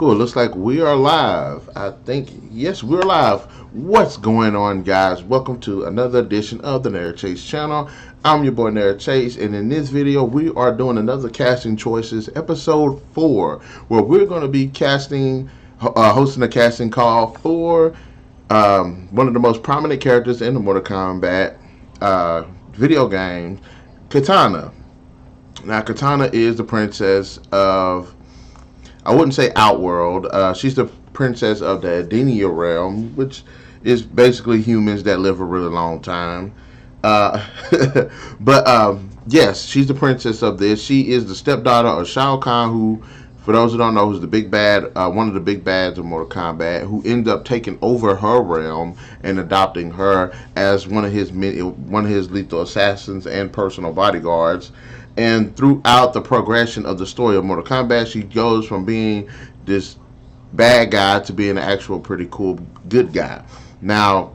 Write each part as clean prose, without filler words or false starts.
Cool. Looks like we are live. I think, yes, we're live. What's going on, guys? Welcome to another edition of the NarikChase channel. I'm your boy NarikChase, and in this video, we are doing another casting choices, episode 4, where we're going to be hosting a casting call for one of the most prominent characters in the Mortal Kombat video game, Kitana. Now, Kitana is the princess of, I wouldn't say Outworld. She's the princess of the Edenia realm, which is basically humans that live a really long time. Yes, she's the princess of this. She is the stepdaughter of Shao Kahn, who, for those who don't know, is the big bad, one of the big bads of Mortal Kombat, who ended up taking over her realm and adopting her as one of his lethal assassins and personal bodyguards. And throughout the progression of the story of Mortal Kombat, she goes from being this bad guy to being an actual pretty cool good guy. Now,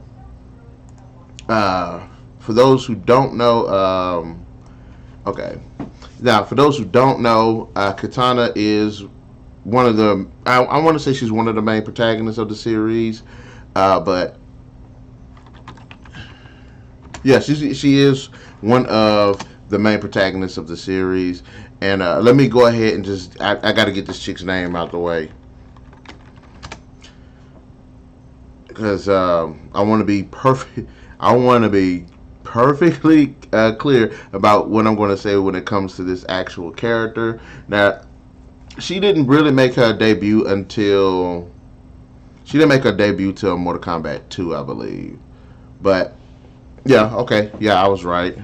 for those who don't know, Kitana is one of the, I want to say she's one of the main protagonists of the series, but yeah, she is one of the main protagonist of the series. And let me go ahead and just, I got to get this chick's name out the way, because I want to be perfect. I want to be perfectly clear about what I'm going to say when it comes to this actual character. Now, she didn't really make her debut till Mortal Kombat 2, I believe. But yeah, okay, yeah, I was right.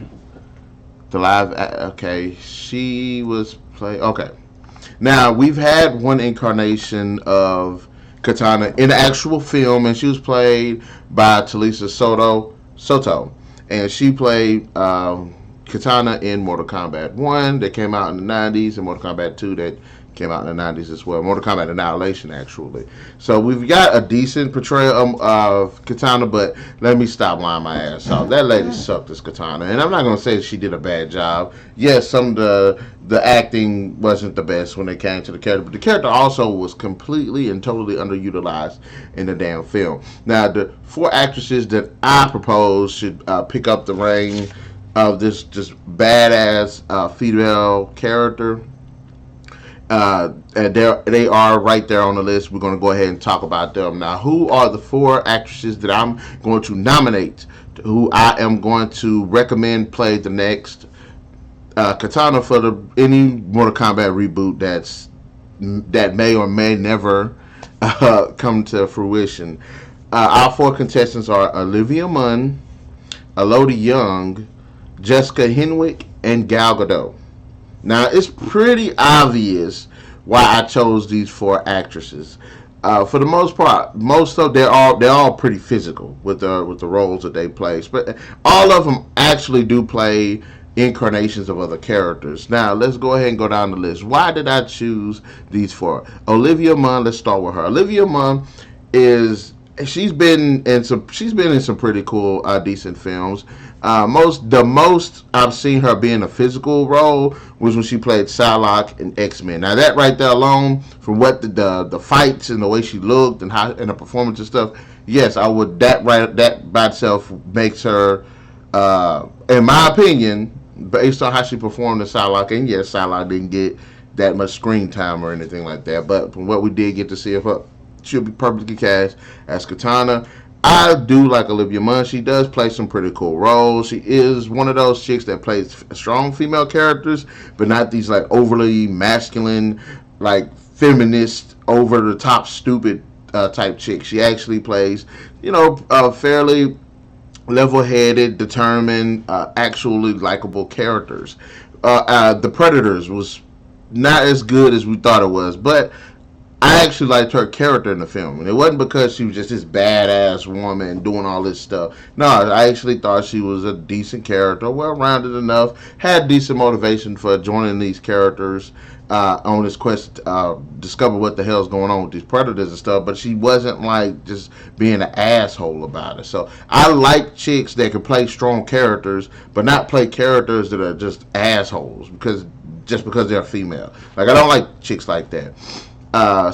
The live, okay, she was playing, okay. Now, we've had one incarnation of Kitana in the actual film, and she was played by Talisa Soto. And she played Kitana in Mortal Kombat 1 that came out in the 90s, and Mortal Kombat 2 that came out in the 90s as well. Mortal Kombat Annihilation, actually. So we've got a decent portrayal of Kitana, but let me stop lying my ass off. That lady sucked as Kitana, and I'm not going to say she did a bad job. Yes, some of the acting wasn't the best when it came to the character, but the character also was completely and totally underutilized in the damn film. Now, the 4 actresses that I propose should pick up the reign of this just badass female character. And they are right there on the list. We're going to go ahead and talk about them. Now, who are the 4 actresses that I'm going to nominate, who I am going to recommend play the next Kitana for any Mortal Kombat reboot that may or may never come to fruition? Our 4 contestants are Olivia Munn, Elodie Yung, Jessica Henwick, and Gal Gadot. Now, it's pretty obvious why I chose these 4 actresses. For the most part, they're all pretty physical with the roles that they play. But all of them actually do play incarnations of other characters. Now, let's go ahead and go down the list. Why did I choose these 4? Olivia Munn. Let's start with her. Olivia Munn she's been in some pretty cool, decent films. The most I've seen her be in a physical role was when she played Psylocke in X-Men. Now, that right there alone, from what the fights and the way she looked and her performance and stuff, yes, I would. That by itself makes her, in my opinion, based on how she performed in Psylocke. And yes, Psylocke didn't get that much screen time or anything like that, but from what we did get to see of her, she'll be perfectly cast as Kitana. I do like Olivia Munn. She does play some pretty cool roles. She is one of those chicks that plays strong female characters, but not these like overly masculine, like feminist, over the top, stupid type chick. She actually plays, fairly level-headed, determined, actually likable characters. The Predators was not as good as we thought it was, but I actually liked her character in the film, and it wasn't because she was just this badass woman doing all this stuff. No, I actually thought she was a decent character, well-rounded enough, had decent motivation for joining these characters on this quest to discover what the hell's going on with these predators and stuff, but she wasn't like just being an asshole about it. So I like chicks that can play strong characters, but not play characters that are just assholes because they're female. Like, I don't like chicks like that.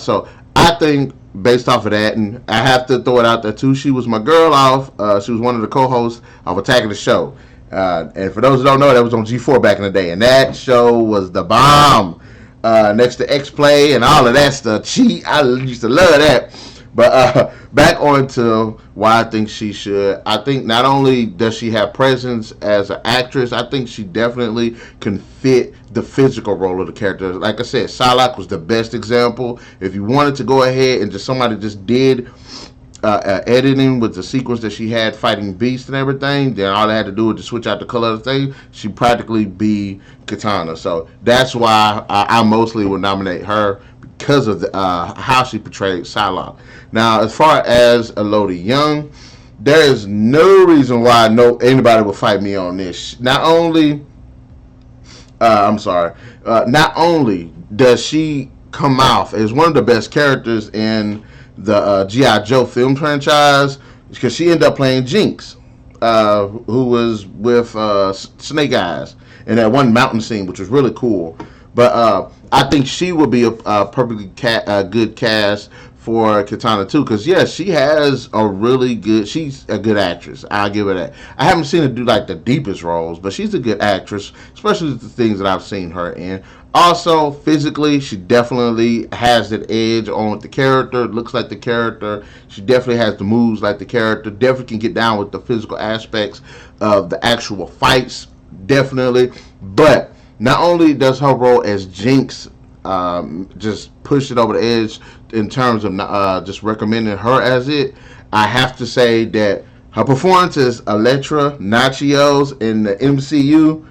So I think based off of that, and I have to throw it out there too. She was my girl off. She was one of the co-hosts of Attacking the Show. And for those who don't know, that was on G4 back in the day, and that show was the bomb. Next to X Play and all of that stuff. I used to love that. But back on to why I think she should. I think not only does she have presence as an actress, I think she definitely can fit the physical role of the character. Like I said, Psylocke was the best example. If you wanted to go ahead and somebody just did editing with the sequence that she had fighting Beast and everything, then all they had to do was just switch out the color of the thing. She'd practically be Kitana. So that's why I mostly would nominate her because of how she portrayed Psylocke. Now, as far as Elodie Yung, there is no reason why anybody would fight me on this. Not only does she come off as one of the best characters in the G.I. Joe film franchise, because she ended up playing Jinx, who was with Snake Eyes in that one mountain scene, which was really cool. But I think she would be a perfectly good cast for Kitana too, because yes, she's a good actress. I'll give her that. I haven't seen her do like the deepest roles, but she's a good actress, especially the things that I've seen her in. Also, physically, she definitely has that edge on the character. Looks like the character. She definitely has the moves like the character. Definitely can get down with the physical aspects of the actual fights. Definitely. But not only does her role as Jinx just push it over the edge in terms of just recommending her as it, I have to say that her performance as Elektra Nachios in the MCU,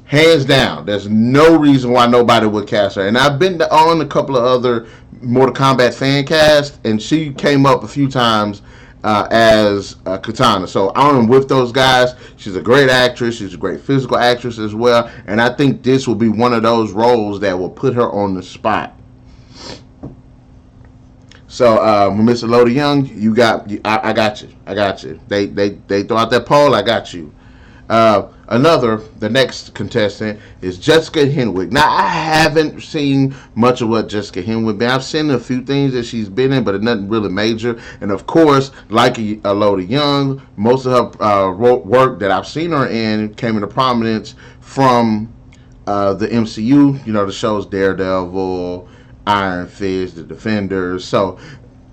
hands down, there's no reason why nobody would cast her. And I've been on a couple of other Mortal Kombat fan casts, and she came up a few times as Kitana. So I'm with those guys. She's a great actress. She's a great physical actress as well. And I think this will be one of those roles that will put her on the spot. So Miss Elodie Yung, I got you. I got you. They throw out that poll. I got you. The next contestant is Jessica Henwick. Now, I haven't seen much of what Jessica Henwick been. I've seen a few things that she's been in, but nothing really major. And of course, like Elodie Yung, most of her work that I've seen her in came into prominence from the MCU. You know, the shows Daredevil, Iron Fist, The Defenders. So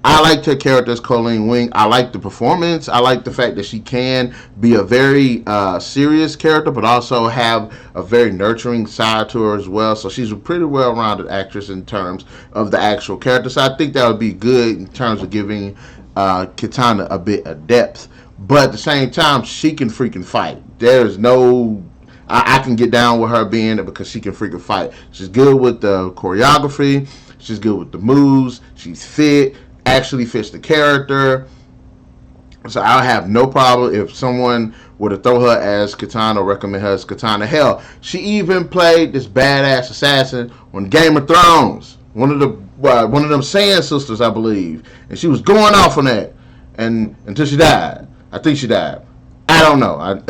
I liked her character as Colleen Wing. I like the performance. I like the fact that she can be a very serious character, but also have a very nurturing side to her as well. So she's a pretty well-rounded actress in terms of the actual character. So I think that would be good in terms of giving Kitana a bit of depth. But at the same time, she can freaking fight. There's no... I can get down with her being it because she can freaking fight. She's good with the choreography. She's good with the moves. She's fit. Actually fits the character. So I have no problem if someone were to throw her as Kitana or recommend her as Kitana. Hell, she even played this badass assassin on Game of Thrones. One of them Sand sisters, I believe. And she was going off on that. And until she died. I think she died. I don't know.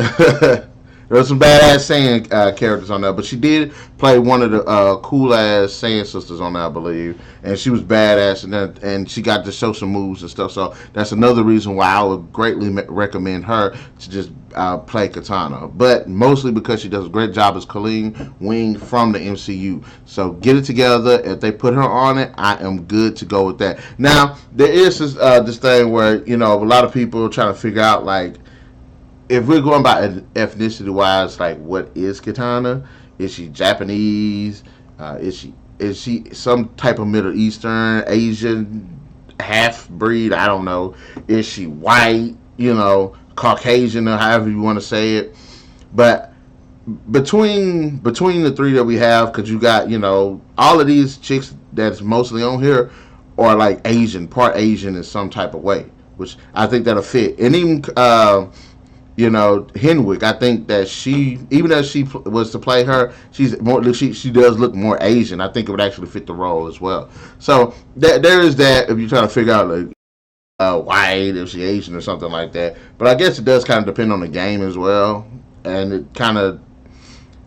There were some badass Saiyan characters on there, but she did play one of the cool-ass Saiyan sisters on there, I believe, and she was badass, and she got to show some moves and stuff, so that's another reason why I would greatly recommend her to just play Kitana, but mostly because she does a great job as Colleen Wing from the MCU, so get it together. If they put her on it, I am good to go with that. Now, there is this thing where, you know, a lot of people are trying to figure out, like, if we're going by ethnicity wise, like, what is Kitana? Is she Japanese? Is she some type of Middle Eastern, Asian, half breed? I don't know. Is she white? You know, Caucasian, or however you want to say it. But between the three that we have, because you got, you know, all of these chicks that's mostly on here are like Asian, part Asian in some type of way, which I think that'll fit. And even you know, Henwick, I think that she, even as she was to play her, she does look more Asian. I think it would actually fit the role as well. So there is that. If you're trying to figure out like white, if she Asian or something like that. But I guess it does kind of depend on the game as well, and it kind of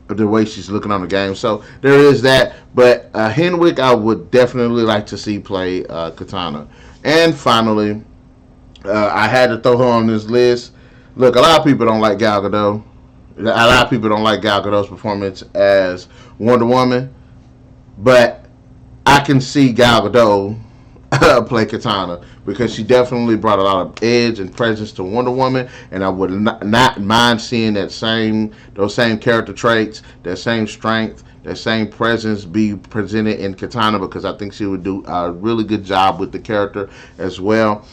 the way she's looking on the game. So there is that. But Henwick, I would definitely like to see play Kitana. And finally, I had to throw her on this list. Look, a lot of people don't like Gal Gadot. A lot of people don't like Gal Gadot's performance as Wonder Woman, but I can see Gal Gadot play Kitana because she definitely brought a lot of edge and presence to Wonder Woman, and I would not mind seeing those same character traits, that same strength, that same presence be presented in Kitana, because I think she would do a really good job with the character as well.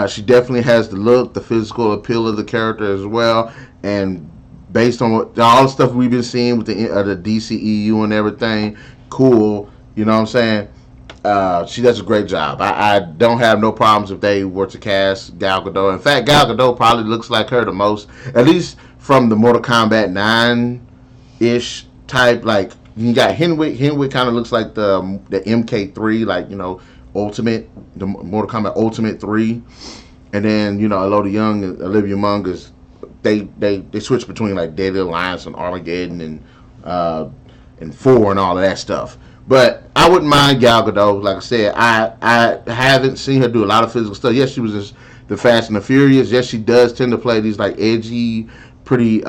She definitely has the look, the physical appeal of the character as well, and based on all the stuff we've been seeing with the DCEU and everything, cool. You know what I'm saying? She does a great job. I don't have no problems if they were to cast Gal Gadot. In fact, Gal Gadot probably looks like her the most, at least from the Mortal Kombat 9-ish type. Like, you got Henwick. Henwick kind of looks like the MK3, like, you know, Ultimate, the Mortal Kombat Ultimate 3. And then, you know, Elodie Yung and Olivia Munn is, they switch between like Deadly Alliance and Armageddon and 4 and all of that stuff. But I wouldn't mind Gal Gadot. Like I said, I haven't seen her do a lot of physical stuff. Yes, she was just the Fast and the Furious. Yes, she does tend to play these like edgy, pretty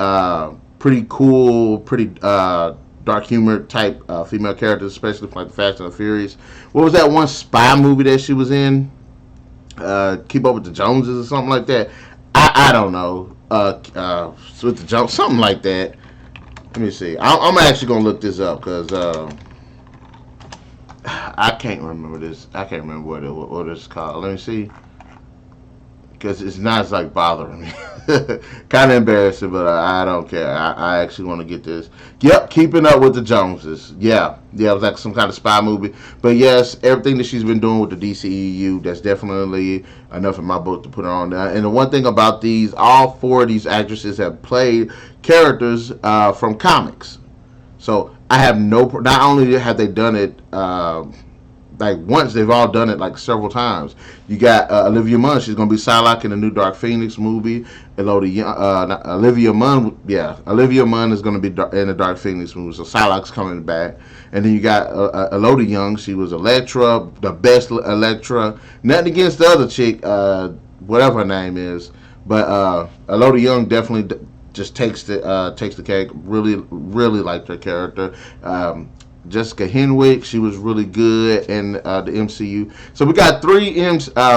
cool, pretty dark humor type female characters, especially from like Fast and the Furious. What was that one spy movie that she was in? Keep Up with the Joneses or something like that. I don't know. With the Jones, something like that. Let me see. I'm actually gonna look this up because I can't remember this. I can't remember what it's called. Let me see. Because it's not like bothering me. Kind of embarrassing, but I don't care. I actually want to get this. Yep, Keeping Up with the Joneses. Yeah, it was like some kind of spy movie. But yes, everything that she's been doing with the DCEU, that's definitely enough in my book to put her on there. And the one thing about these, all 4 of these actresses have played characters from comics. So I have not only have they done it like once, they've all done it like several times. You got Olivia Munn. She's gonna be Psylocke in the new Dark Phoenix movie. Olivia Munn is gonna be in the Dark Phoenix movie. So Psylocke's coming back. And then you got Elodie Yung. She was Elektra, the best Elektra. Nothing against the other chick, whatever her name is, but Elodie Yung definitely just takes the cake. Really liked her character. Jessica Henwick, she was really good in the MCU. So we got 3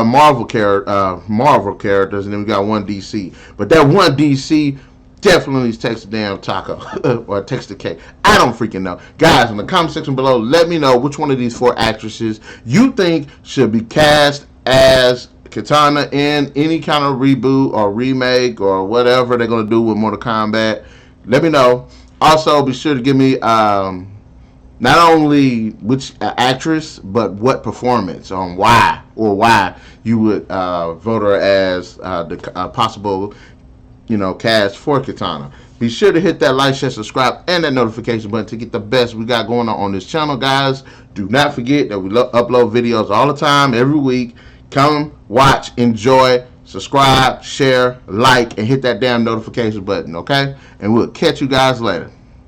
Marvel characters, and then we got 1 DC. But that 1 DC definitely takes the damn taco or takes the cake. I don't freaking know. Guys, in the comment section below, let me know which one of these 4 actresses you think should be cast as Kitana in any kind of reboot or remake or whatever they're going to do with Mortal Kombat. Let me know. Also, be sure to give me not only which actress, but what performance, on why you would vote her as the possible, cast for Kitana. Be sure to hit that like, share, subscribe, and that notification button to get the best we got going on this channel, guys. Do not forget that we upload videos all the time, every week. Come, watch, enjoy, subscribe, share, like, and hit that damn notification button, okay? And we'll catch you guys later.